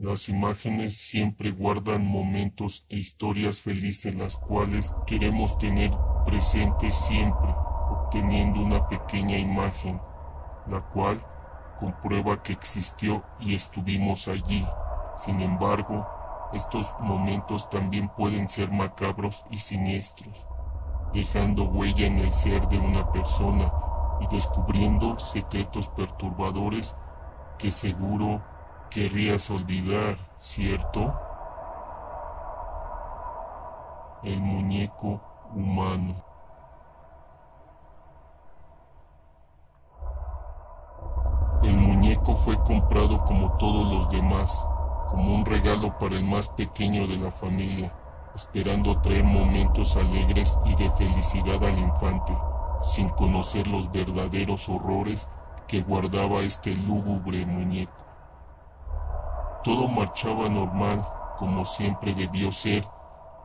Las imágenes siempre guardan momentos e historias felices las cuales queremos tener presentes siempre, obteniendo una pequeña imagen, la cual comprueba que existió y estuvimos allí. Sin embargo, estos momentos también pueden ser macabros y siniestros, dejando huella en el ser de una persona y descubriendo secretos perturbadores que seguro querrías olvidar, ¿cierto? El muñeco humano. El muñeco fue comprado como todos los demás, como un regalo para el más pequeño de la familia, esperando traer momentos alegres y de felicidad al infante, sin conocer los verdaderos horrores que guardaba este lúgubre muñeco. Todo marchaba normal, como siempre debió ser.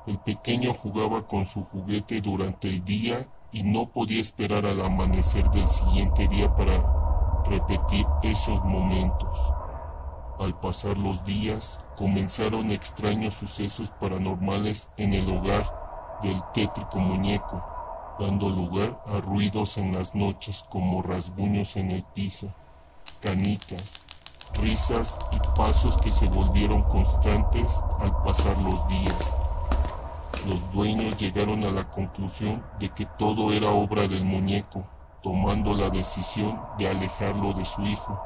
El pequeño jugaba con su juguete durante el día y no podía esperar al amanecer del siguiente día para repetir esos momentos. Al pasar los días, comenzaron extraños sucesos paranormales en el hogar del tétrico muñeco, dando lugar a ruidos en las noches como rasguños en el piso, canicas, risas y pasos que se volvieron constantes al pasar los días. Los dueños llegaron a la conclusión de que todo era obra del muñeco, tomando la decisión de alejarlo de su hijo,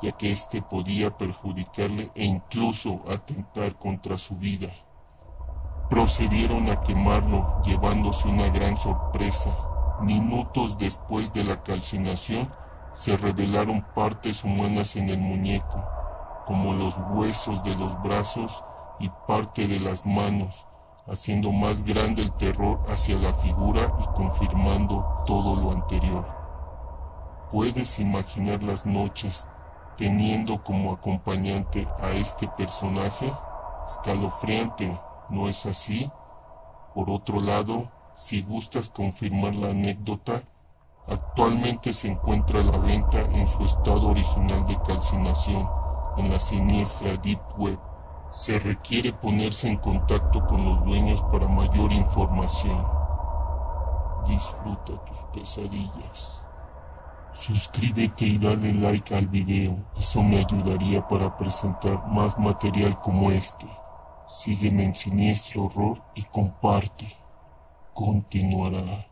ya que éste podía perjudicarle e incluso atentar contra su vida. Procedieron a quemarlo, llevándose una gran sorpresa. Minutos después de la calcinación, se revelaron partes humanas en el muñeco, como los huesos de los brazos y parte de las manos, haciendo más grande el terror hacia la figura y confirmando todo lo anterior. ¿Puedes imaginar las noches teniendo como acompañante a este personaje? Escalofriante, ¿no es así? Por otro lado, si gustas confirmar la anécdota, actualmente se encuentra a la venta en su estado original de calcinación en la siniestra Deep Web. Se requiere ponerse en contacto con los dueños para mayor información. Disfruta tus pesadillas. Suscríbete y dale like al video, eso me ayudaría para presentar más material como este. Sígueme en Siniestro Horror y comparte. Continuará.